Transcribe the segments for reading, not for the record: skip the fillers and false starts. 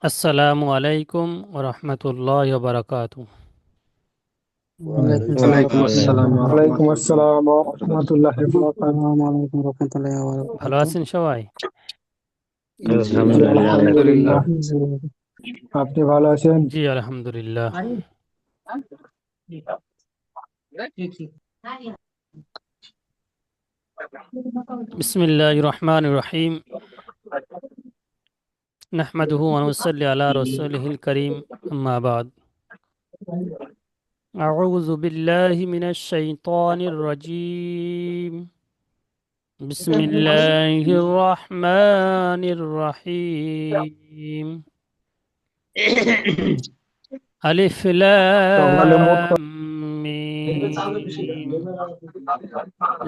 আসসালামু আলাইকুম ওয়া রাহমাতুল্লাহি ওয়া বারাকাতুহু। ওয়ালাইকুম সালাম ওয়ালাইকুম আসসালাম ওয়া ওয়ালাইকুম রাহমাতুল্লাহ। আসসালাম ওয়া রাহমাতুল্লাহি ওয়া বারাকাতুহু। আসসালামু আলাইকুম রহমতুল্লাহি ওয়া ভালো বারাকাতুহু। আছেন সবাই? আলহামদুলিল্লাহ, আল্লাহ আলহামদুলিল্লাহ। রাখছেন। আপনি ভালো আছেন? জি আলহামদুলিল্লাহ। বিসমিল্লাহির রহমানির রহিম। নাহমাদুহু ওয়া নুসাল্লি আলা রাসূলিহিল কারীম, আম্মা বাদ। আউযু বিল্লাহি মিনাশ শাইতানির রাজীম। বিসমিল্লাহির রহমানির রহিম। আলিফ সকালে মোট লাম মিম।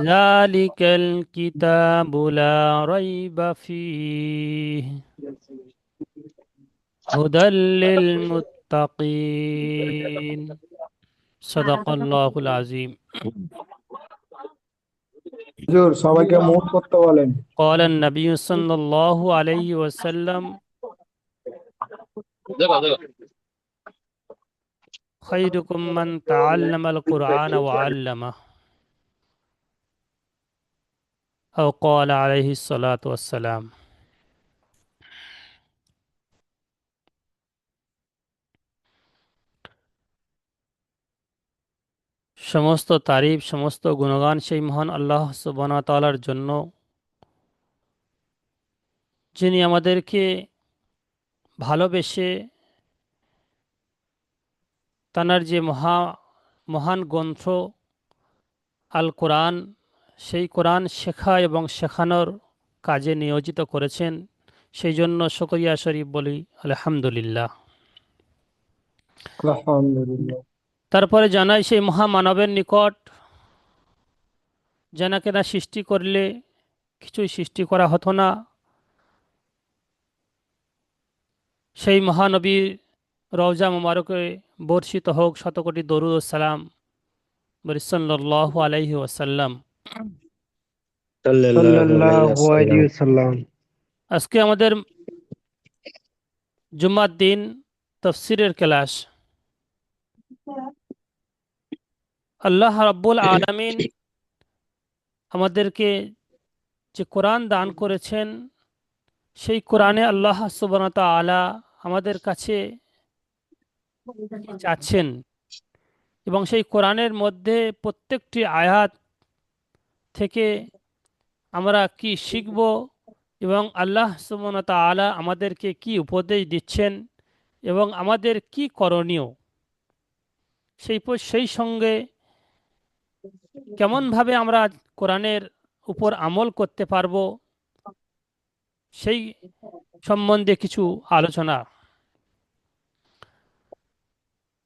যালিকাল কিতাবু লা রাইবা ফীহি হুদাল লিল মুত্তাকিন। সাদাকাল্লাহুল আযীম। হুজুর সবাইকে মোট করতে বলেন। قال النبي صلى الله عليه وسلم خيركم من تعلم القرآن وعلمه أو قال عليه الصلاة والسلام। সমস্ত তারিফ, সমস্ত গুণগান সেই মহান আল্লাহ সুবহানাহু ওয়া তাআলার জন্য, যিনি আমাদেরকে ভালোবেসে তানার যে মহান গ্রন্থ আল কোরআন, সেই কোরআন শেখা এবং শেখানোর কাজে নিয়োজিত করেছেন। সেই জন্য শুকরিয়া শরীফ বলি আলহামদুলিল্লাহ। আলহামদুলিল্লাহ। তারপরে জানাই সেই মহামানবের নিকট, যেনাকে না সৃষ্টি করলে কিছুই সৃষ্টি করা হতো না। সেই মহানবীর রওজা মুবারকে বর্ষিত হোক শতকোটি দরুদ ও সালাম। সাল্লাল্লাহু আলাইহি ওয়াসাল্লাম। সাল্লাল্লাহু আলাইহি সাল্লাল্লাহু আলাইহি ওয়াসাল্লাম। ওয়াসাল্লাম। আজকে আমাদের জুম্মার দিন তাফসীরের ক্লাস। আল্লাহ রাব্বুল আলামিন আমাদেরকে যে কোরআন দান করেছেন, সেই কোরআনে আল্লাহ সুবহানাহু ওয়া তাআলা আমাদের কাছে কি চাচ্ছেন এবং সেই কোরআনের মধ্যে প্রত্যেকটি আয়াত থেকে আমরা কি শিখব এবং আল্লাহ সুবহানাহু ওয়া তাআলা আমাদেরকে কি উপদেশ দিচ্ছেন এবং আমাদের কি করণীয়, সেই সঙ্গে কেমনভাবে আমরা কোরআনের উপর আমল করতে পারব, সেই সম্বন্ধে কিছু আলোচনা।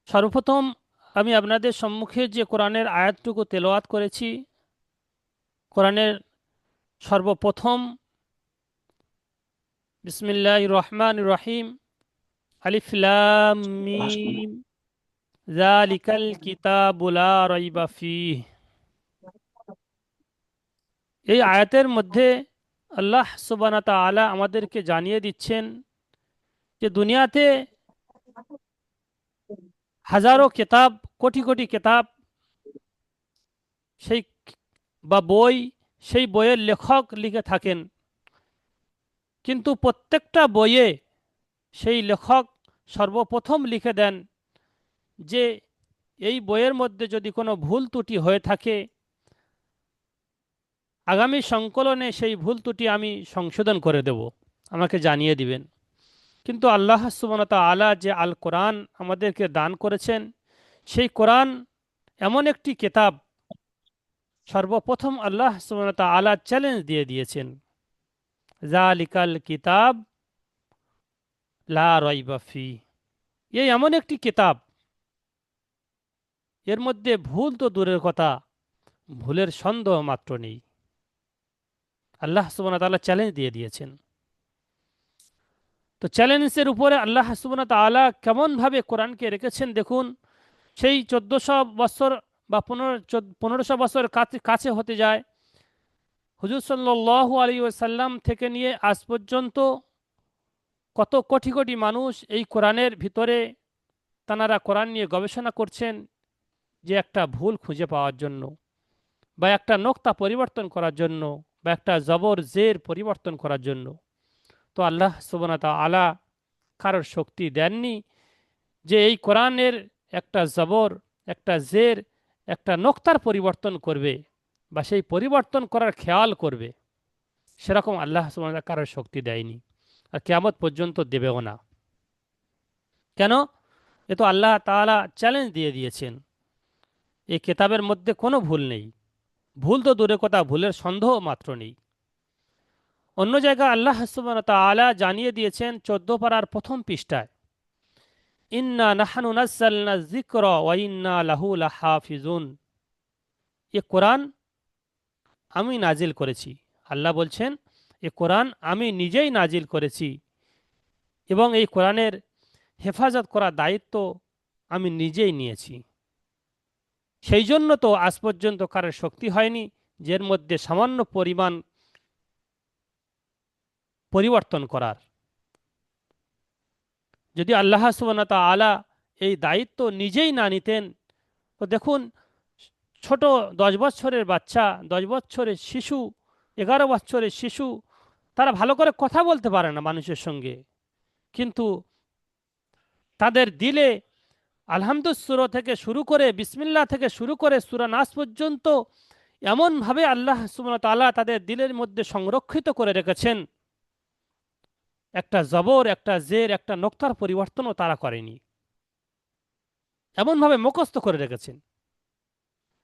সর্বপ্রথম আমি আপনাদের সম্মুখে যে কোরআনের আয়াতটুকু তেলাওয়াত করেছি, কোরআনের সর্বপ্রথম বিসমিল্লাহির রহমানির রহিম, আলিফ লাম মিম, যালিকাল কিতাবু লা রাইবা ফীহি। এই আয়াতের মধ্যে আল্লাহ সুবহানাহু ওয়া তাআলা আমাদেরকে জানিয়ে দিচ্ছেন যে দুনিয়াতে হাজারো কিতাব, কোটি কোটি কিতাব, সেই বা বই, সেই বইয়ের লেখক লিখে থাকেন, কিন্তু প্রত্যেকটা বইয়ে সেই লেখক সর্বপ্রথম লিখে দেন যে এই বইয়ের মধ্যে যদি কোনো ভুল ত্রুটি হয়ে থাকে, আগামী সংকলনে সেই ভুল ত্রুটি আমি সংশোধন করে দেব, আমাকে জানিয়ে দিবেন। কিন্তু আল্লাহ সুবহানাহু ওয়া তাআলা যে আল কোরআন আমাদেরকে দান করেছেন, সেই কোরআন এমন একটি কিতাব, সর্বপ্রথম আল্লাহ সুবহানাহু ওয়া তাআলা চ্যালেঞ্জ দিয়ে দিয়েছেন, যালিকাল কিতাব লা রাইবা ফীহি। এই এমন একটি কিতাব, এর মধ্যে ভুল তো দূরের কথা, ভুলের সন্দেহ মাত্র নেই। আল্লাহ সুবহানাহু ওয়া তাআলা চ্যালেঞ্জ দিয়ে দিয়েছেন। তো চ্যালেঞ্জের উপরে আল্লাহ সুবহানাহু ওয়া তাআলা কেমনভাবে কোরআনকে রেখেছেন দেখুন। সেই 1400 বছর বা 1500 বছর কাছে কাছে হতে যায়, হুজুর সাল্লাল্লাহু আলাইহি ওয়াসাল্লাম থেকে নিয়ে আজ পর্যন্ত কত কোটি কোটি মানুষ এই কোরআনের ভিতরে তানারা কোরআন নিয়ে গবেষণা করছেন যে একটা ভুল খুঁজে পাওয়ার জন্য, বা একটা নোক্তা পরিবর্তন করার জন্য, বা একটা জবর জের পরিবর্তন করার জন্য। তো আল্লাহ সুবহানাহু ওয়া তাআলা কারোর শক্তি দেননি যে এই কোরআনের একটা জবর, একটা জের, একটা নোক্তার পরিবর্তন করবে বা সেই পরিবর্তন করার খেয়াল করবে। সেরকম আল্লাহ সুবহানাহু ওয়া তাআলা কারোর শক্তি দেয়নি, আর কিয়ামত পর্যন্ত দেবেও না। কেন? এ তো আল্লাহ তাআলা চ্যালেঞ্জ দিয়ে দিয়েছেন, এই কেতাবের মধ্যে কোনো ভুল নেই। ভুল তো দূরে কথা, ভুলের সন্দেহ মাত্র নেই। অন্য জায়গায় আল্লাহ সুবহানাহু ওয়া তাআলা জানিয়ে দিয়েছেন 14 পারার প্রথম পৃষ্ঠায়, ইন্না নাহনু নাযালনা যিকরা ওয়া ইন্না লাহু লাহাফিজুন। এ কোরআন আমি নাজিল করেছি। আল্লাহ বলছেন এ কোরআন আমি নিজেই নাজিল করেছি এবং এই কোরআনের হেফাজত করার দায়িত্ব আমি নিজেই নিয়েছি। সেই জন্য তো আজ পর্যন্ত কারোর শক্তি হয়নি যের মধ্যে সামান্য পরিমাণ পরিবর্তন করার। যদি আল্লাহ সুবহানাহু ওয়া তাআলা এই দায়িত্ব নিজেই না নিতেন, তো দেখুন ছোট 10 বছরের বাচ্চা, 10 বছরের শিশু, 11 বছরের শিশু, তারা ভালো করে কথা বলতে পারে না মানুষের সঙ্গে, কিন্তু তাদের দিলে আলহামদুলিল্লাহ সূরা থেকে শুরু করে, বিসমিল্লাহ থেকে শুরু করে সূরা নাস পর্যন্ত এমনভাবে আল্লাহ সুবহানাহু ওয়া তাআলা তাদের দিলের মধ্যে সংরক্ষিত করে রেখেছেন, একটা জবর, একটা জের, একটা নোক্তার পরিবর্তনও তারা করেনি, এমনভাবে মুখস্থ করে রেখেছেন।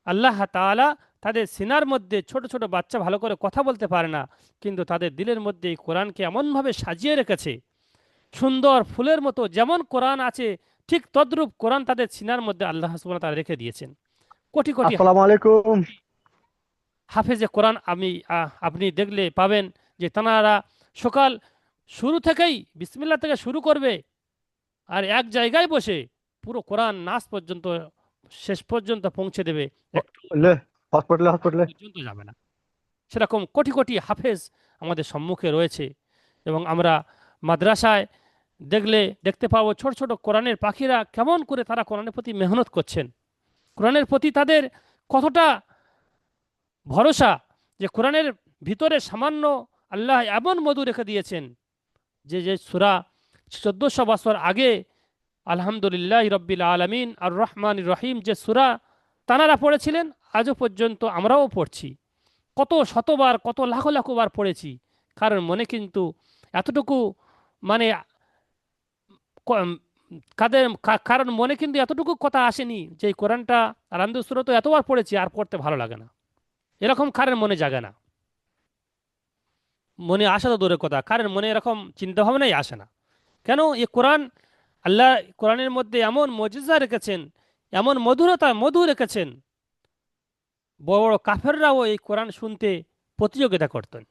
আল্লাহ তাআলা তাদের সিনার মধ্যে, ছোট ছোট বাচ্চা ভালো করে কথা বলতে পারে না, কিন্তু তাদের দিলের মধ্যে এই কোরআনকে এমনভাবে সাজিয়ে রেখেছে, সুন্দর ফুলের মতো যেমন কোরআন আছে ঠিক তদ্রূপ কোরআন তাদের সিনার মধ্যে আল্লাহ সুবহানাহু ওয়া তাআলা রেখে দিয়েছেন। কোটি কোটি আসসালামু আলাইকুম। হাফেজে কোরআন আপনি দেখলে পাবেন যে তারা সকাল শুরু থেকেই বিসমিল্লাহ থেকে শুরু করবে, আর এক জায়গায় বসে পুরো কোরআন নাস পর্যন্ত শেষ পর্যন্ত পৌঁছে দেবে, একটু লে হসপিটালে হসপিটালে পর্যন্ত যাবে না। সেরকম কোটি কোটি হাফেজ আমাদের সম্মুখে রয়েছে, এবং আমরা মাদ্রাসায় দেখতে পাবো ছোট ছোট কোরআনের পাখিরা কেমন করে তারা কোরআনের প্রতি মেহনত করছেন, কোরআনের প্রতি তাদের কতটা ভরসা, যে কোরআনের ভিতরে সামান্য আল্লাহ এমন মধু রেখে দিয়েছেন যে যে সূরা 1400 বছর আগে আলহামদুলিল্লাহ রব্বিল আলামিন আর রহমান রহিম যে সূরা তানারা পড়েছিলেন, আজও পর্যন্ত আমরাও পড়ছি, কত শতবার, কত লাখো লাখো বার পড়েছি। কারণ মনে কিন্তু এতটুকু মানে ক- কারণ মনে কিন্তু এতটুকু কথা আসেনি যে এই কোরআনটা আলহামদুলিল্লাহ সূরা তো এতবার পড়েছি আর পড়তে ভালো লাগে না, এরকম কারের মনে জাগে না। মনে আসা তো দূরের কথা, কারের মনে এরকম চিন্তা ভাবনাই আসে না। কেন? এ কোরআন, আল্লাহ কোরআনের মধ্যে এমন মজিজা রেখেছেন, এমন মধু রেখেছেন, বড় বড় কাফেররাও এই কোরআন শুনতে প্রতিযোগিতা করতেন।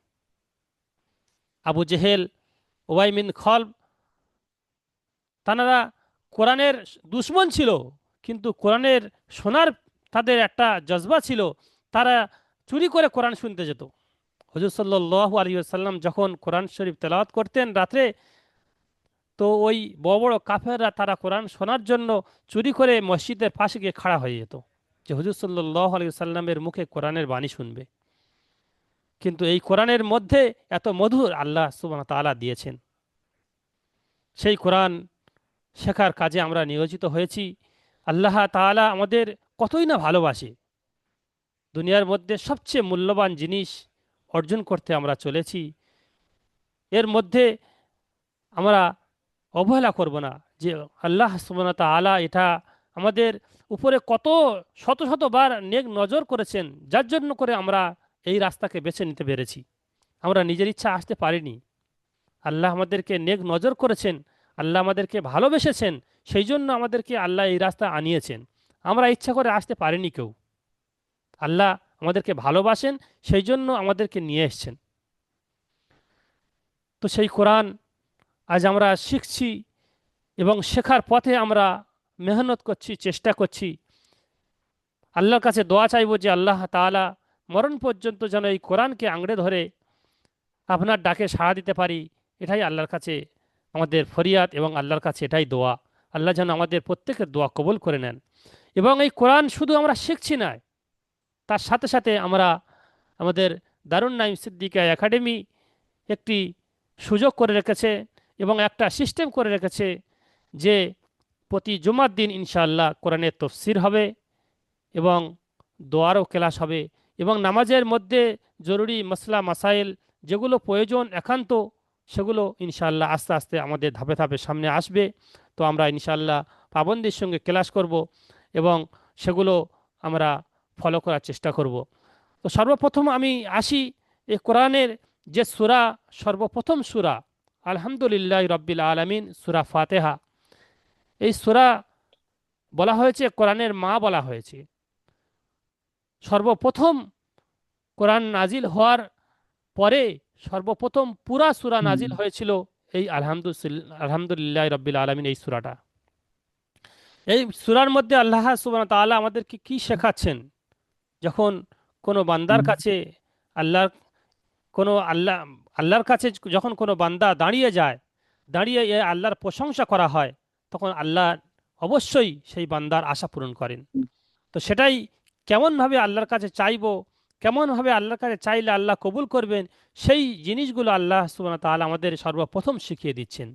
আবু জেহেল, ওবাই বিন খলব, তারা কোরআনের দুশমন ছিল, কিন্তু কোরআনের শোনার তাদের একটা জজবা ছিল, তারা চুরি করে কোরআন শুনতে যেত। হুজুর সাল্লাল্লাহু আলাইহি ওয়াসাল্লাম যখন কোরআন শরীফ তেলাওয়াত করতেন রাত্রে, তো ওই বড় বড় কাফেররা তারা কোরআন শোনার জন্য চুরি করে মসজিদের পাশে গিয়ে খাড়া হয়ে যেত, যে হুজুর সাল্লাল্লাহু আলাইহি ওয়াসাল্লামের মুখে কোরআনের বাণী শুনবে। কিন্তু এই কোরআনের মধ্যে এত মধুর আল্লাহ সুবহানাহু ওয়া তাআলা দিয়েছেন, সেই কোরআন শেখার কাজে আমরা নিয়োজিত হয়েছি। আল্লাহ তাআলা আমাদের কতই না ভালোবাসে, দুনিয়ার মধ্যে সবচেয়ে মূল্যবান জিনিস অর্জন করতে আমরা চলেছি, এর মধ্যে আমরা অবহেলা করব না যে আল্লাহ সুবহানাহু ওয়া তাআলা এটা আমাদের উপরে কত শত শতবার নেক নজর করেছেন, যার জন্য করে আমরা এই রাস্তাকে বেছে নিতে পেরেছি। আমরা নিজের ইচ্ছা আসতে পারিনি, আল্লাহ আমাদেরকে নেক নজর করেছেন, আল্লাহ আমাদেরকে ভালোবেসেছেন, সেই জন্য আমাদেরকে আল্লাহ এই রাস্তা আনিয়েছেন। আমরা ইচ্ছা করে আসতে পারিনি কেউ, আল্লাহ আমাদেরকে ভালোবাসেন, সেই জন্য আমাদেরকে নিয়ে এসছেন। তো সেই কোরআন আজ আমরা শিখছি এবং শেখার পথে আমরা মেহনত করছি, চেষ্টা করছি। আল্লাহর কাছে দোয়া চাইবো যে আল্লাহ তাআলা মরণ পর্যন্ত যেন এই কোরআনকে আঁকড়ে ধরে আপনার ডাকে সাড়া দিতে পারি। এটাই আল্লাহর কাছে আমাদের ফরিয়াদ এবং আল্লাহর কাছে এটাই দোয়া। আল্লাহ যেন আমাদের প্রত্যেকের দোয়া কবুল করে নেন। এবং এই কোরআন শুধু আমরা শিখছি না, তার সাথে সাথে আমরা আমাদের দারুন নাইম সিদ্দিকা একাডেমি একটি সুযোগ করে রেখেছে এবং একটা সিস্টেম করে রেখেছে যে প্রতি জুমার দিন ইনশাআল্লাহ কোরআনের তফসির হবে এবং দোয়ারও ক্লাস হবে এবং নামাজের মধ্যে জরুরি মাসলা মাসাইল যেগুলো প্রয়োজন একান্ত, সেগুলো ইনশাআল্লাহ আস্তে আস্তে আমাদের ধাপে ধাপে সামনে আসবে। তো আমরা ইনশাআল্লাহ পাবন্দির সঙ্গে ক্লাস করব এবং সেগুলো আমরা ফলো করার চেষ্টা করব। তো সর্বপ্রথম আমি আসি এই কোরআনের যে সূরা, সর্বপ্রথম সূরা আলহামদুলিল্লাহ রব্বিল আলামিন, সূরা ফাতিহা। এই সূরা বলা হয়েছে কোরআনের মা বলা হয়েছে। সর্বপ্রথম কোরআন নাজিল হওয়ার পরে সর্বপ্রথম পুরা সূরা হুম, নাজিল হয়েছিল এই আলহামদুলিল্লাহ রব্বিল আলামিন, এই সূরাটা। এই সূরার মধ্যে আল্লাহ সুবহানাহু ওয়া তাআলা আমাদেরকে কি শেখাচ্ছেন, যখন কোনো বান্দার হুম, কাছে আল্লাহর কোনো আল্লাহর কাছে যখন কোনো বান্দা দাঁড়িয়ে যায়, দাঁড়িয়ে আল্লাহর প্রশংসা করা হয়, তখন আল্লাহ অবশ্যই সেই বান্দার আশা পূরণ করেন। তো সেটাই কেমনভাবে আল্লাহর কাছে চাইবো, কেমনভাবে আল্লাহর কাছে চাইলে আল্লাহ কবুল করবেন, সেই জিনিসগুলো আল্লাহ সুবহানাহু ওয়া তাআলা আমাদের সর্বপ্রথম শিখিয়ে দিচ্ছেন।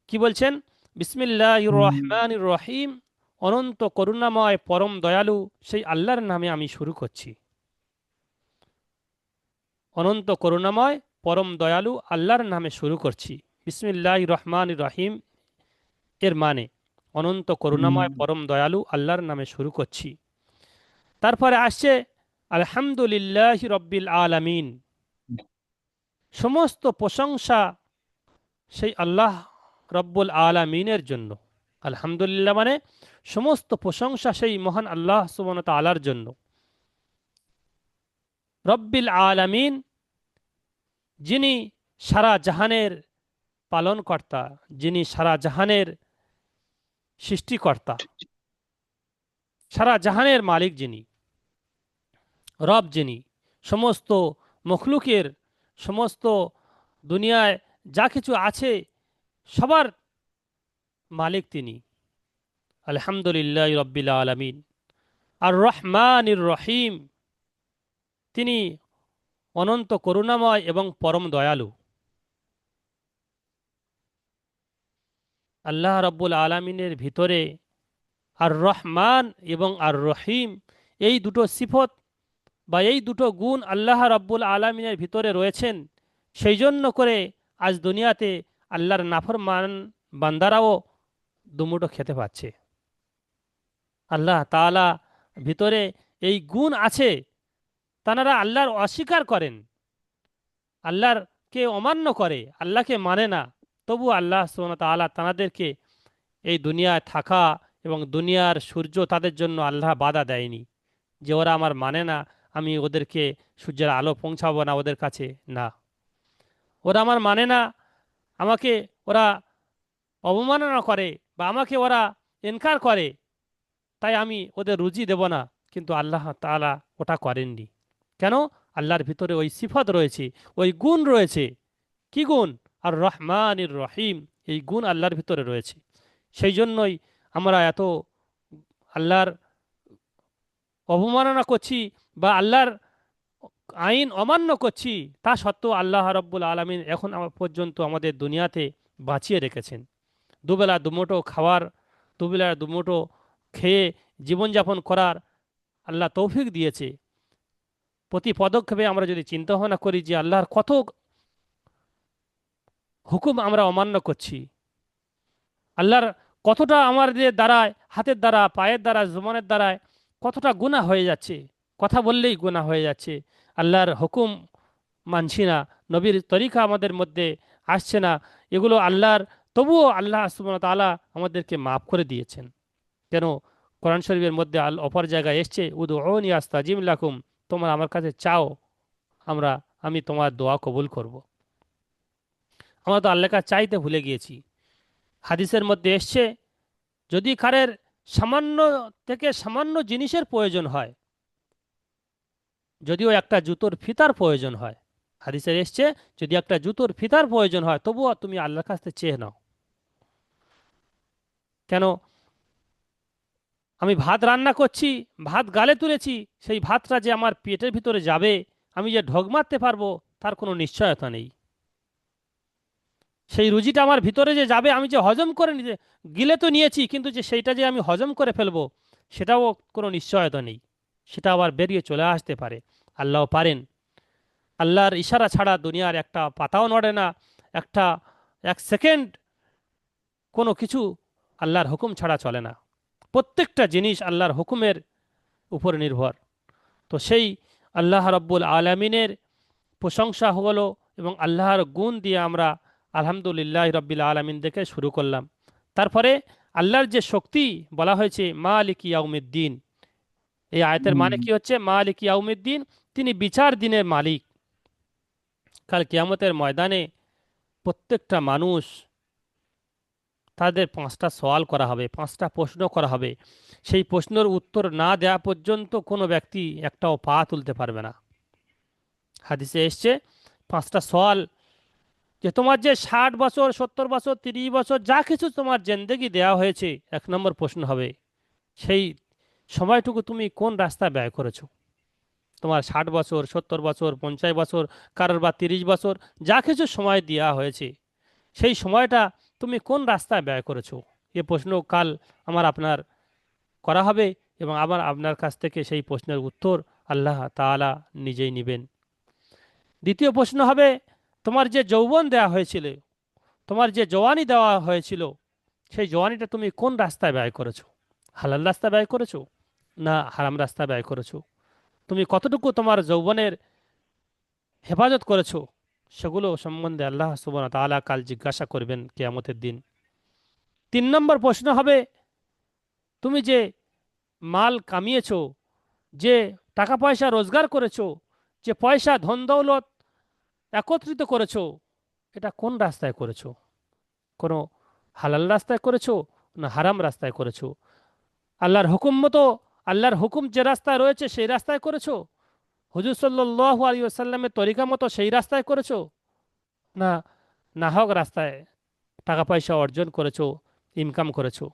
কি বলছেন? বিসমিল্লাহির হুম, রহমানির রহিম, অনন্ত করুণাময় পরম দয়ালু সেই আল্লাহর নামে আমি শুরু করছি। অনন্ত করুণাময় পরম দয়ালু আল্লাহর নামে শুরু করছি। বিসমিল্লাহির রহমানির রহিম এর মানে অনন্ত হুম, করুণাময় পরম দয়ালু আল্লাহর নামে শুরু করছি। তারপরে আসছে আলহামদুলিল্লাহ রব্বিল আলামিন, সমস্ত প্রশংসা সেই আল্লাহ রব্বুল আলামিনের জন্য। আলহামদুলিল্লাহ মানে সমস্ত প্রশংসা সেই মহান আল্লাহ সুবহানাহু ওয়া তাআলার জন্য। রব্বিল আলামিন, যিনি সারা জাহানের পালনকর্তা, যিনি সারা জাহানের সৃষ্টিকর্তা, সারা জাহানের মালিক, যিনি রব, যিনি সমস্ত মখলুকের, সমস্ত দুনিয়ায় যা কিছু আছে সবার মালিক তিনি। আলহামদুলিল্লাহ রব্বিল আলামিন। আর রহমানির রহিম, তিনি অনন্ত করুণাময় এবং পরম দয়ালু। আল্লাহ রব্বুল আলামিনের ভিতরে আর রহমান এবং আর রহিম, এই দুটো সিফত বা এই দুটো গুণ আল্লাহ রব্বুল আলামিনের ভিতরে রয়েছেন। সেই জন্য করে আজ দুনিয়াতে আল্লাহর নাফরমান বান্দারাও দুমুঠো খেতে পাচ্ছে। আল্লাহ তাআলা ভিতরে এই গুণ আছে, তারা আল্লাহর অস্বীকার করেন, আল্লাহরকে অমান্য করে, আল্লাহকে মানে না। তবু আল্লাহ সুবহানাহু ওয়া তাআলা তাদেরকে এই দুনিয়ায় থাকা এবং দুনিয়ার সূর্য তাদের জন্য আল্লাহ বাধা দেয়নি যে ওরা আমার মানে না, আমি ওদেরকে সূর্যের আলো পৌঁছাবো না ওদের কাছে, না। ওরা আমার মানে না, আমাকে ওরা অবমাননা করে বা আমাকে ওরা ইনকার করে, তাই আমি ওদের রুজি দেব না। কিন্তু আল্লাহ তাআলা ওটা করেননি। কেন? আল্লাহর ভিতরে ওই সিফত রয়েছে, ওই গুণ রয়েছে। কি গুণ? আর রহমানির রহিম, এই গুণ আল্লাহর ভিতরে রয়েছে। সেই জন্যই আমরা এত আল্লাহর অবমাননা করছি বা আল্লাহর আইন অমান্য করছি, তা সত্ত্বেও আল্লাহ রাব্বুল আলামিন এখন পর্যন্ত আমাদের দুনিয়াতে বাঁচিয়ে রেখেছেন। দুবেলা দুমুঠো খাওয়ার, দুবেলা দুমুঠো খেয়ে জীবনযাপন করার আল্লাহ তৌফিক দিয়েছে। প্রতি পদক্ষেপে আমরা যদি চিন্তা ভাবনা করি যে আল্লাহর কত হুকুম আমরা অমান্য করছি, আল্লাহর কতটা আমাদের দ্বারায়, হাতের দ্বারা, পায়ের দ্বারা, জবানের দ্বারায় কতটা গুনাহ হয়ে যাচ্ছে, কথা বললেই গুনাহ হয়ে যাচ্ছে। আল্লাহর হুকুম মানছি না, নবীর তরিকা আমাদের মধ্যে আসছে না, এগুলো আল্লাহর। তবুও আল্লাহ সুবহানাহু ওয়া তাআলা আমাদেরকে মাফ করে দিয়েছেন। কেন? কোরআন শরীফের মধ্যে অপর জায়গায় এসছে, উদউনি আস্তাজিব লাকুম, তোমরা আমার কাছে চাও, আমি তোমার দোয়া কবুল করব। আমরা তো আল্লাহর কাছে চাইতে ভুলে গিয়েছি। হাদিসের মধ্যে এসছে, যদি কারের সামান্য থেকে সামান্য জিনিসের প্রয়োজন হয়, যদিও একটা জুতোর ফিতার প্রয়োজন হয়, হাদিসে এসছে যদি একটা জুতোর ফিতার প্রয়োজন হয় তবুও তুমি আল্লাহর কাছ থেকে চেয়ে নাও। কেন? আমি ভাত রান্না করছি, ভাত গালে তুলেছি, সেই ভাতটা যে আমার পেটের ভিতরে যাবে, আমি যে ঢোক মারতে পারবো তার কোনো নিশ্চয়তা নেই। সেই রুজিটা আমার ভিতরে যে যাবে, আমি যে হজম করে নিতে গিলে তো নিয়েছি, কিন্তু যে সেইটা যে আমি হজম করে ফেলবো সেটাও কোনো নিশ্চয়তা নেই, সেটা আবার বেরিয়ে চলে আসতে পারে। আল্লাহ পারেন। আল্লাহর ইশারা ছাড়া দুনিয়ার একটা পাতাও নড়ে না, একটা এক সেকেন্ড কোনো কিছু আল্লাহর হুকুম ছাড়া চলে না। প্রত্যেকটা জিনিস আল্লাহর হুকুমের উপর নির্ভর। তো সেই আল্লাহ রব্বুল আলমিনের প্রশংসা হলো এবং আল্লাহর গুণ দিয়ে আমরা আলহামদুলিল্লাহ রব্বিল আলমিন দেখে শুরু করলাম। তারপরে আল্লাহর যে শক্তি বলা হয়েছে মালিক ইয়াউমিদ্দিন, এই আয়াতের মানে কি হচ্ছে? মালিক ইয়াউমিদ্দিন, তিনি বিচার দিনের মালিক। কাল কিয়ামতের ময়দানে প্রত্যেকটা মানুষ, তাদের 5টা সওয়াল করা হবে, 5টা প্রশ্ন করা হবে। সেই প্রশ্নের উত্তর না দেওয়া পর্যন্ত কোনো ব্যক্তি একটাও পা তুলতে পারবে না। হাদিসে এসছে 5টা সওয়াল, যে তোমার যে 60 বছর, 70 বছর, 30 বছর যা কিছু তোমার জিন্দেগি দেওয়া হয়েছে, 1 নম্বর প্রশ্ন হবে সেই সময়টুকু তুমি কোন রাস্তায় ব্যয় করেছো। তোমার 60 বছর, 70 বছর, 50 বছর, কারোর বা 30 বছর যা কিছু সময় দেওয়া হয়েছে, সেই সময়টা তুমি কোন রাস্তায় ব্যয় করেছো, এ প্রশ্ন কাল আমার আপনার করা হবে এবং আবার আপনার কাছ থেকে সেই প্রশ্নের উত্তর আল্লাহ তাআলা নিজেই নেবেন। দ্বিতীয় প্রশ্ন হবে, তোমার যে যৌবন দেওয়া হয়েছিল, তোমার যে জওয়ানি দেওয়া হয়েছিল, সেই জওয়ানিটা তুমি কোন রাস্তায় ব্যয় করেছো? হালাল রাস্তায় ব্যয় করেছো না হারাম রাস্তায় ব্যয় করেছো? তুমি কতটুকু তোমার যৌবনের হেফাজত করেছো, সেগুলো সম্বন্ধে আল্লাহ সুবহানাহু ওয়া তাআলা কাল জিজ্ঞাসা করবেন কিয়ামতের দিন। 3 নম্বর প্রশ্ন হবে, তুমি যে মাল কামিয়েছো, যে টাকা পয়সা রোজগার করেছো, যে পয়সা ধন দৌলত একত্রিত করেছো, এটা কোন রাস্তায় করেছো? কোনো হালাল রাস্তায় করেছো না হারাম রাস্তায় করেছো? আল্লাহর হুকুম মতো, আল্লাহর হুকুম যে রাস্তায় রয়েছে সেই রাস্তায় করেছো, হুজুর সাল্লাল্লাহু আলাইহি ওয়াসাল্লামের তরিকা মতো সেই রাস্তায় করেছো, না নাহক রাস্তায় টাকা পয়সা অর্জন করেছো, ইনকাম করেছো?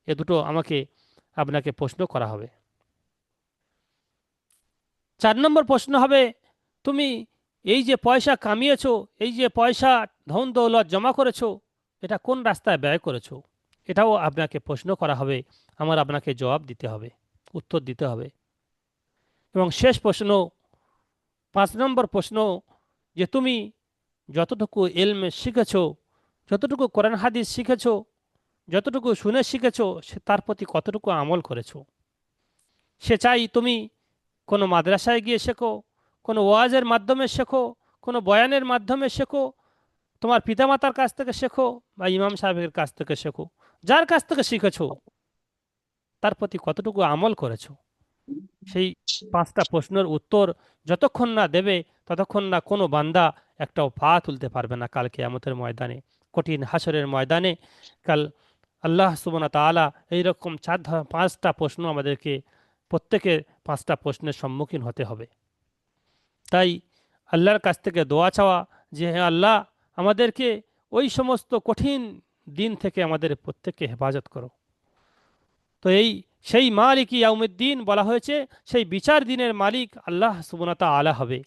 এ দুটো আমাকে আপনাকে প্রশ্ন করা হবে। 4 নম্বর প্রশ্ন হবে, তুমি এই যে পয়সা কামিয়েছো, এই যে পয়সা ধন দৌলত জমা করেছো, এটা কোন রাস্তায় ব্যয় করেছো? এটাও আপনাকে প্রশ্ন করা হবে, আমার আপনাকে জবাব দিতে হবে, উত্তর দিতে হবে। এবং শেষ প্রশ্ন, 5 নম্বর প্রশ্ন, যে তুমি যতটুকু ইলম শিখেছো, যতটুকু কোরআন হাদিস শিখেছো, যতটুকু শুনে শিখেছো, সে তার প্রতি কতটুকু আমল করেছো। সে চাই তুমি কোনো মাদ্রাসায় গিয়ে শেখো, কোনো ওয়াজের মাধ্যমে শেখো, কোনো বয়ানের মাধ্যমে শেখো, তোমার পিতামাতার কাছ থেকে শেখো বা ইমাম সাহেবের কাছ থেকে শেখো, যার কাছ থেকে শিখেছো তার প্রতি কতটুকু আমল করেছো। সেই 5টা প্রশ্নের উত্তর যতক্ষণ না দেবে ততক্ষণ না কোনো বান্দা একটাও পা তুলতে পারবে না কাল কিয়ামতের ময়দানে, কঠিন হাসরের ময়দানে। কাল আল্লাহ সুবহানাহু ওয়া তাআলা এইরকম 5টা প্রশ্ন আমাদেরকে, প্রত্যেকের 5টা প্রশ্নের সম্মুখীন হতে হবে। তাই আল্লাহর কাছ থেকে দোয়া চাওয়া যে হে আল্লাহ, আমাদেরকে ওই সমস্ত কঠিন দিন থেকে আমাদের প্রত্যেককে হেফাজত করো। তো সেই মালিক ইয়াউমিদ্দিন বলা হয়েছে, সেই বিচার দিনের মালিক আল্লাহ সুবহানাহু ওয়া তাআলা হবে।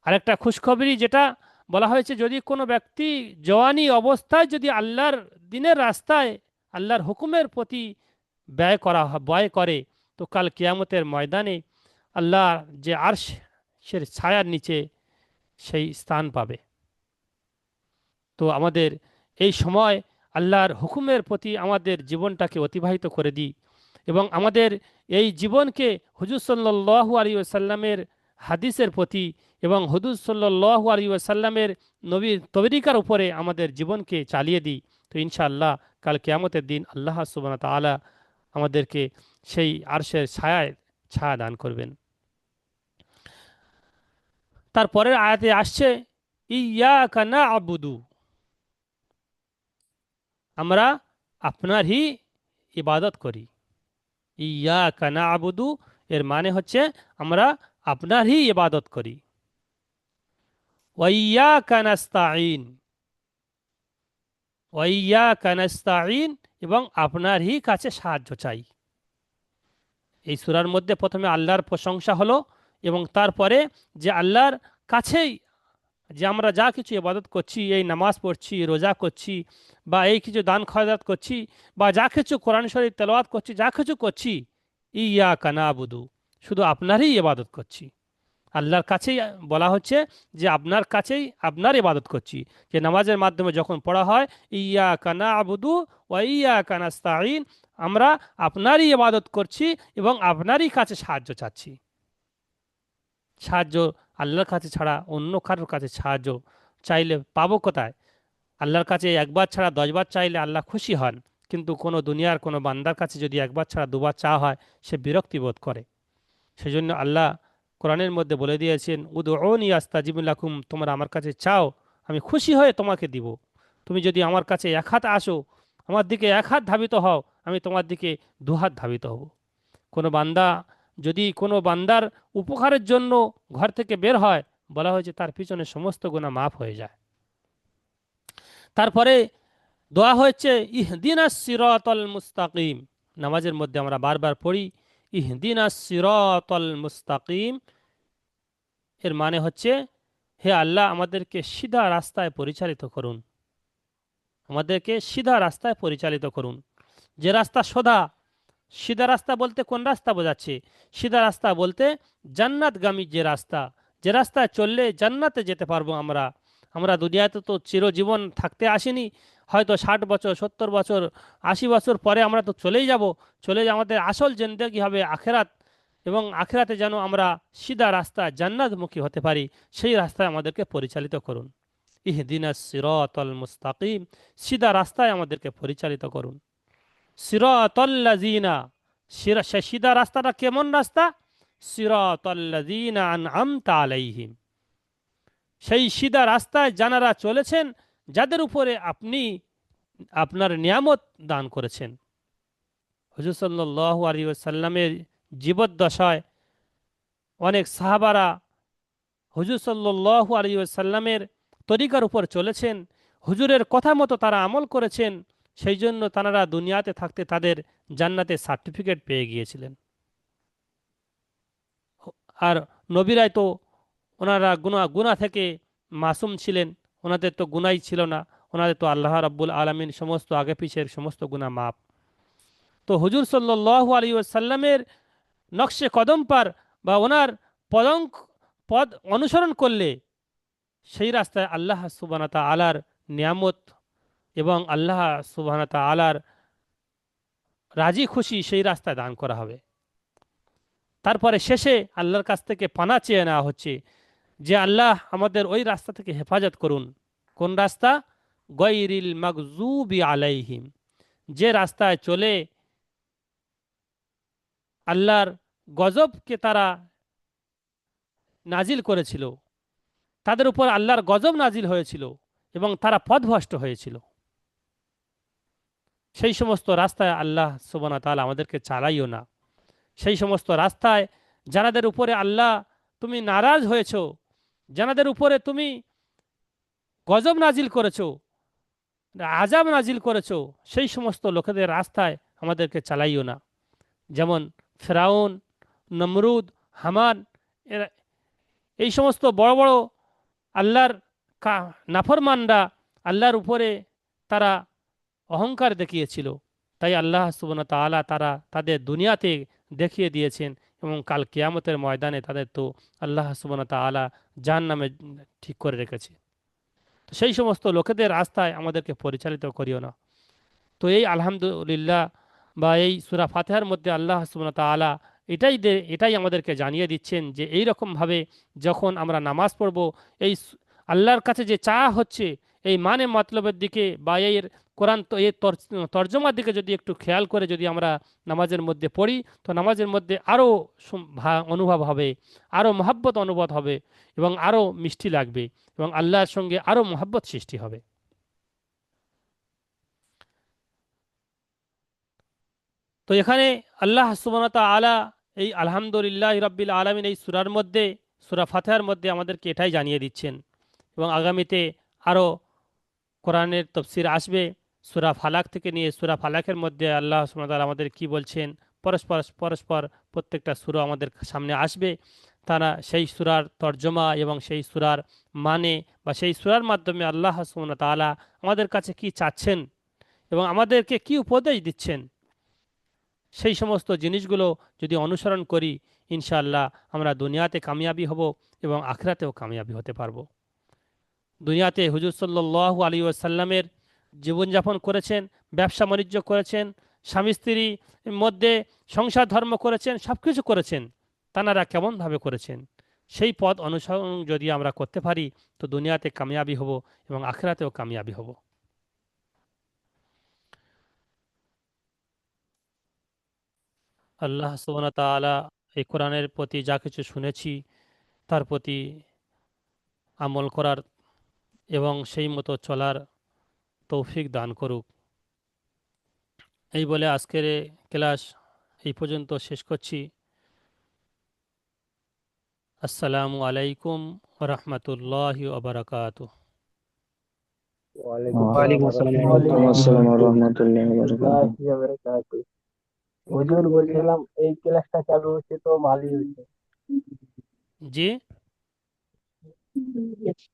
আরেকটা খুশখবরি যেটা বলা হয়েছে, যদি কোনো ব্যক্তি জওয়ানি অবস্থায় যদি আল্লাহর দিনের রাস্তায় আল্লাহর হুকুমের প্রতি ব্যয় করে, তো কাল কিয়ামতের ময়দানে আল্লাহ যে আরশের ছায়ার নিচে সেই স্থান পাবে। তো আমাদের এই সময় আল্লাহর হুকুমের প্রতি আমাদের জীবনটাকে অতিবাহিত করে দিই এবং আমাদের এই জীবনকে হুজুর সাল্লাল্লাহু আলাইহি ওয়াসাল্লামের হাদিসের প্রতি এবং হুজুর সাল্লাল্লাহু আলাইহি ওয়াসাল্লামের নবীর তরিকার উপরে আমাদের জীবনকে চালিয়ে দিই। তো ইনশাআল্লাহ কাল কিয়ামতের দিন আল্লাহ সুবহানাহু ওয়া তাআলা আমাদেরকে সেই আরশের ছায়া দান করবেন। তারপরের আয়াতে আসছে, ইয়াকা না'বুদু, আমরা আপনারই ইবাদত করি। ইয়াকা না'বুদু এর মানে হচ্ছে আমরা আপনারই ইবাদত করি। ওয়া ইয়াকা নাস্তাঈন, ওয়া ইয়াকা নাস্তাঈন এবং আপনারই কাছে সাহায্য চাই। এই সূরার মধ্যে প্রথমে আল্লাহর প্রশংসা হলো এবং তারপরে যে আল্লাহর কাছেই যে আমরা যা কিছু ইবাদত করছি, এই নামাজ পড়ছি, রোজা করছি, বা এই কিছু দান খয়রাত করছি, বা যা কিছু কোরআন শরীফ তেলাওয়াত করছি, যা কিছু করছি, ইয়াকা না'বুদু শুধু আপনারই ইবাদত করছি। আল্লাহর কাছেই বলা হচ্ছে যে আপনার কাছেই আপনার ইবাদত করছি। যে নামাজের মাধ্যমে যখন পড়া হয় ইয়াকা না'বুদু ওয়া ইয়াকা নাস্তাঈন, আমরা আপনারই ইবাদত করছি এবং আপনারই কাছে সাহায্য চাচ্ছি। সাহায্য আল্লাহর কাছে ছাড়া অন্য কারোর কাছে সাহায্য চাইলে পাবো কোথায়? আল্লাহর কাছে একবার ছাড়া 10বার চাইলে আল্লাহ খুশি হন, কিন্তু কোনো দুনিয়ার কোনো বান্দার কাছে যদি একবার ছাড়া দুবার চাওয়া হয় সে বিরক্তি বোধ করে। সেজন্য আল্লাহ কোরআনের মধ্যে বলে দিয়েছেন উদউনি আস্তাজিব লাকুম, তোমরা আমার কাছে চাও, আমি খুশি হয়ে তোমাকে দিব। তুমি যদি আমার কাছে এক হাত আসো, আমার দিকে এক হাত ধাবিত হও, আমি তোমার দিকে দুহাত ধাবিত হব। কোনো বান্দা যদি কোনো বান্দার উপকারের জন্য ঘর থেকে বের হয়, বলা হয়েছে তার পিছনে সমস্ত গুনাহ মাফ হয়ে যায়। তারপরে দোয়া হয়েছে ইহদিনাস সিরাতাল মুস্তাকিম। নামাজের মধ্যে আমরা বারবার পড়ি ইহদিনাস সিরাতাল মুস্তাকিম, এর মানে হচ্ছে হে আল্লাহ আমাদেরকে সিধা রাস্তায় পরিচালিত করুন, আমাদেরকে সিধা রাস্তায় পরিচালিত করুন। যে রাস্তা সোজা, সিধা রাস্তা বলতে কোন রাস্তা বোঝাচ্ছে? সিধা রাস্তা বলতে জান্নাতগামী যে রাস্তা, যে রাস্তায় চললে জান্নাতে যেতে পারবো আমরা। আমরা দুনিয়াতে তো চিরজীবন থাকতে আসিনি, হয়তো 60 বছর, 70 বছর, 80 বছর পরে আমরা তো চলেই যাব। চলে আমাদের আসল জিন্দেগি হবে আখেরাত, এবং আখেরাতে যেন আমরা সিধা রাস্তা জান্নাতমুখী হতে পারি, সেই রাস্তায় আমাদেরকে পরিচালিত করুন। ইহদিনাস সিরাতাল মুস্তাকিম, সিধা রাস্তায় আমাদেরকে পরিচালিত করুন। সিরাতাল্লাযীনা, সে সিধা রাস্তাটা কেমন রাস্তা? সিরাতাল্লাযীনা আনআমতা আলাইহিম, সেই সিধা রাস্তায় যারা চলেছেন, যাদের উপরে আপনি আপনার নিয়ামত দান করেছেন। হুজুর সাল্লাল্লাহু আলাইহি ওয়াসাল্লামের জীবদ্দশায় অনেক সাহাবারা হুজুর সাল্লাল্লাহু আলাইহি ওয়াসাল্লামের তরিকার উপর চলেছেন, হুজুরের কথা মতো তারা আমল করেছেন, সেই জন্য তারা দুনিয়াতে থাকতে তাদের জান্নাতের সার্টিফিকেট পেয়ে গিয়েছিলেন। আর নবীরাই তো ওনারা গুনাহ থেকে মাসুম ছিলেন, ওনাদের তো গুনাই ছিল না, ওনাদের তো আল্লাহ রাব্বুল আলামিন সমস্ত আগে পিছের সমস্ত গুনাহ মাপ। তো হুজুর সাল্লাল্লাহু আলাইহি ওয়াসাল্লামের নকশে কদম পার বা ওনার পদঙ্ক পদ অনুসরণ করলে সেই রাস্তায় আল্লাহ সুবহানাহু ওয়া তাআলার নিয়ামত এবং আল্লাহ সুবহানাহু ওয়া তাআলার রাজি খুশি সেই রাস্তায় দান করা হবে। তারপরে শেষে আল্লাহর কাছ থেকে পানা চেয়ে নেওয়া হচ্ছে যে আল্লাহ আমাদের ওই রাস্তা থেকে হেফাজত করুন। কোন রাস্তা? গায়রিল মাগযুবি আলাইহিম, যে রাস্তায় চলে আল্লাহর গজবকে তারা নাজিল করেছিল, তাদের উপর আল্লাহর গজব নাজিল হয়েছিল এবং তারা পথভ্রষ্ট হয়েছিল, সেই সমস্ত রাস্তায় আল্লাহ সুবহানাহু ওয়া তাআলা আমাদেরকে চালাইও না। সেই সমস্ত রাস্তায় যাদের উপরে আল্লাহ তুমি নারাজ হয়েছো, যাদের উপরে তুমি গজব নাজিল করেছো, আযাব নাজিল করেছো, সেই সমস্ত লোকেদের রাস্তায় আমাদেরকে চালাইও না। যেমন ফেরাউন, নমরুদ, হামান, এরা এই সমস্ত বড় বড় আল্লাহর নাফরমানরা আল্লাহর উপরে তারা অহংকার দেখিয়েছিল, তাই আল্লাহ সুবহানাহু ওয়া তাআলা তারা তাদের দুনিয়াতে দেখিয়ে দিয়েছেন এবং কাল কিয়ামতের ময়দানে তাদের তো আল্লাহ সুবহানাহু ওয়া তাআলা জাহান্নামে ঠিক করে রেখেছে। তো সেই সমস্ত লোকেদের রাস্তায় আমাদেরকে পরিচালিত করিও না। তো এই আলহামদুলিল্লাহ বা এই সূরা ফাতিহার মধ্যে আল্লাহ সুবহানাহু ওয়া তাআলা এটাই আমাদেরকে জানিয়ে দিচ্ছেন যে এই রকমভাবে যখন আমরা নামাজ পড়ব, এই আল্লাহর কাছে যে চাওয়া হচ্ছে এই মানে মতলবের দিকে বা এর কোরআন তো এর তর্জমার দিকে যদি একটু খেয়াল করে যদি আমরা নামাজের মধ্যে পড়ি, তো নামাজের মধ্যে আরও অনুভব হবে, আরও মহব্বত অনুভব হবে এবং আরও মিষ্টি লাগবে এবং আল্লাহর সঙ্গে আরও মহব্বত সৃষ্টি হবে। তো এখানে আল্লাহ সুবহানাহু ওয়া তাআলা এই আলহামদুলিল্লাহ রাব্বিল আলামিন এই সূরার মধ্যে, সূরা ফাতিহার মধ্যে আমাদেরকে এটাই জানিয়ে দিচ্ছেন। এবং আগামীতে আরও কোরআনের তফসির আসবে সূরা ফালাক থেকে নিয়ে। সূরা ফালাকের মধ্যে আল্লাহ সুবহানাহু ওয়া তাআলা আমাদের কি বলছেন, পরস্পর পরস্পর প্রত্যেকটা সূরা আমাদের সামনে আসবে। তারা সেই সূরার তর্জমা এবং সেই সূরার মানে বা সেই সূরার মাধ্যমে আল্লাহ সুবহানাহু ওয়া তাআলা আমাদের কাছে কি চাচ্ছেন এবং আমাদেরকে কি উপদেশ দিচ্ছেন, সেই সমস্ত জিনিসগুলো যদি অনুসরণ করি, ইনশাআল্লাহ আমরা দুনিয়াতে কামিয়াবি হব এবং আখিরাতেও কামিয়াবি হতে পারবো। দুনিয়াতে হুজুর সাল্লাল্লাহু আলাইহি ওয়াসাল্লামের জীবনযাপন করেছেন, ব্যবসা বাণিজ্য করেছেন, স্বামী স্ত্রীর মধ্যে সংসার ধর্ম করেছেন, সব কিছু করেছেন। তানারা কেমনভাবে করেছেন, সেই পথ অনুসরণ যদি আমরা করতে পারি, তো দুনিয়াতে কামিয়াবি হব এবং আখিরাতেও কামিয়াবি হব। আল্লাহ সুবহানাহু ওয়া তাআলা এই কোরআনের প্রতি যা কিছু শুনেছি তার প্রতি আমল করার এবং সেই মতো চলার তৌফিক দান করুক। এই বলে আজকের ক্লাস এই পর্যন্ত শেষ করছি। আসসালামু আলাইকুম রহমতুল্লাহি ওয়া বারাকাতুহু। ওয়ালাইকুম আসসালাম ওয়ালাইকুম আসসালাম ওয়া রাহমাতুল্লাহি ওয়া বারাকাতুহু। ওয়া বারাকাতুহু। হুজুর বলছিলাম এই ক্লাসটা চালু হচ্ছে তো ভালোই জি। হয়েছে।